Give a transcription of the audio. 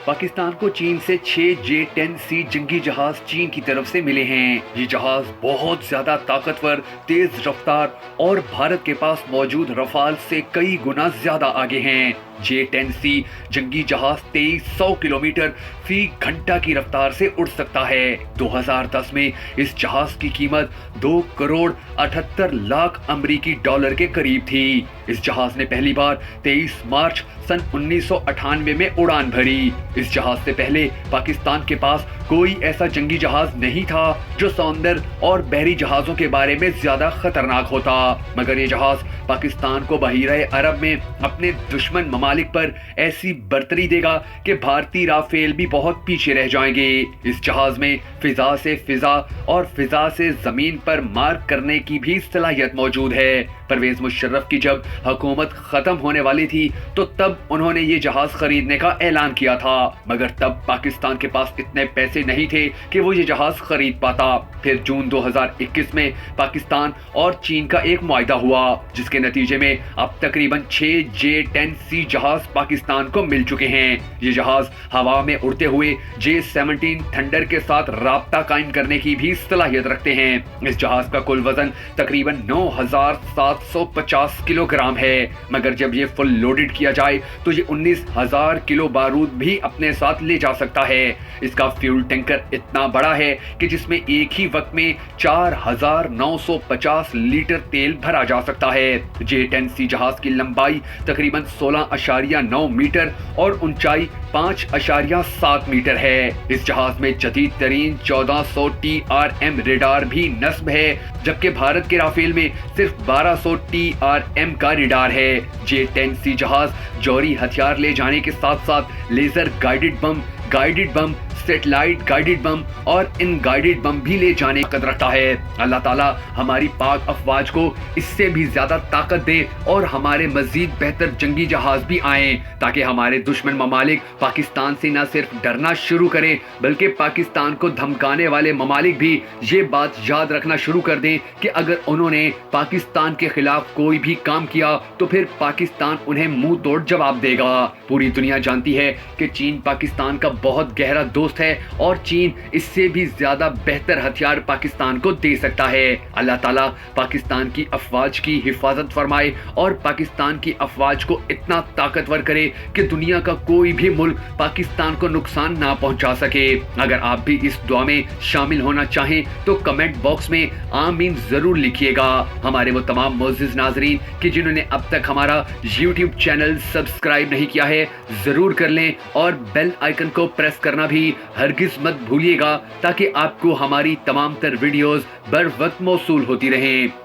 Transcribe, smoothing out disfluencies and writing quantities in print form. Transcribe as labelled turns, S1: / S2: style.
S1: پاکستان کو چین سے 6 J-10C جنگی جہاز چین کی طرف سے ملے ہیں۔ یہ جہاز بہت زیادہ طاقتور، تیز رفتار اور بھارت کے پاس موجود رفال سے کئی گنا زیادہ آگے ہیں۔ J-10C جنگی جہاز 2300 کلومیٹر فی گھنٹہ کی رفتار سے اڑ سکتا ہے۔ 2010 میں اس جہاز کی قیمت 2 کروڑ 78 لاکھ امریکی ڈالر کے قریب تھی۔ اس جہاز نے پہلی بار 23 مارچ سن 1998 میں اڑان بھری۔ اس جہاز سے پہلے پاکستان کے پاس کوئی ایسا جنگی جہاز نہیں تھا جو سمندر اور بحری جہازوں کے بارے میں زیادہ خطرناک ہوتا، مگر یہ جہاز پاکستان کو بحیرہ عرب میں اپنے دشمن ممالک پر ایسی برتری دے گا کہ بھارتی رافیل بھی بہت پیچھے رہ جائیں گے۔ اس جہاز میں فضا سے فضا اور فضا سے زمین پر مار کرنے کی بھی صلاحیت موجود ہے۔ پرویز مشرف کی جب حکومت ختم ہونے والی تھی تو تب انہوں نے یہ جہاز خریدنے کا اعلان کیا تھا، مگر تب پاکستان کے پاس اتنے پیسے نہیں تھے کہ وہ یہ جہاز خرید پاتا۔ پھر جون 2021 میں پاکستان اور چین کا ایک معاہدہ ہوا، جس کے نتیجے میں اب تقریباً 6 J-10C جہاز پاکستان کو مل چکے ہیں۔ یہ جہاز ہوا میں اڑتے ہوئے J-17 تھنڈر کے ساتھ رابطہ قائم کرنے کی بھی صلاحیت رکھتے ہیں۔ اس جہاز کا کل وزن تقریباً 9750 کلو گرام ہے، مگر جب یہ فل لوڈڈ کیا جائے تو یہ 19,000 کلو بارود بھی اپنے ساتھ لے جا سکتا ہے۔ اس کا فیول ٹینکر اتنا بڑا ہے کہ جس میں ایک ہی وقت میں 4,950 لیٹر تیل بھرا جا سکتا ہے۔ J-10C جہاز کی لمبائی تقریباً 16.9 میٹر اور اونچائی 5.7 میٹر ہے۔ اس جہاز میں جدید ترین 1400 TRM ریڈار بھی نصب ہے، جبکہ بھارت کے رافیل میں صرف 1200 TRM کا ریڈار ہے۔ J-10C جہاز جوہری ہتھیار لے جانے کے ساتھ ساتھ لیزر گائیڈڈ بم، سیٹلائٹ گائیڈڈ بم اور ان گائیڈڈ بم بھی لے جانے کی طاقت رکھتا ہے۔ اللہ تعالیٰ ہماری پاک افواج کو اس سے بھی زیادہ طاقت دے اور ہمارے مزید بہتر جنگی جہاز بھی آئیں، تاکہ ہمارے دشمن ممالک پاکستان سے نہ صرف ڈرنا شروع کریں بلکہ پاکستان کو دھمکانے والے ممالک بھی یہ بات یاد رکھنا شروع کر دیں کہ اگر انہوں نے پاکستان کے خلاف کوئی بھی کام کیا تو پھر پاکستان انہیں منہ توڑ جواب دے گا۔ پوری دنیا جانتی ہے کہ چین پاکستان کا بہت گہرا دوست ہے اور چین اس سے بھی زیادہ بہتر ہتھیار پاکستان کو دے سکتا ہے۔ اللہ تعالیٰ پاکستان کی افواج کی حفاظت فرمائے اور پاکستان کی افواج کو اتنا طاقتور کرے کہ دنیا کا کوئی بھی ملک پاکستان کو نقصان نہ پہنچا سکے۔ اگر آپ بھی اس دعا میں شامل ہونا چاہیں تو کمنٹ باکس میں آمین ضرور لکھیے گا۔ ہمارے وہ تمام معزز ناظرین کہ جنہوں نے اب تک ہمارا YouTube چینل سبسکرائب نہیں کیا ہے، ضرور کر لیں اور بیل آئیکن کو پریس کرنا بھی ہرگز مت بھولیے گا، تاکہ آپ کو ہماری تمام تر ویڈیوز بر وقت موصول ہوتی رہیں۔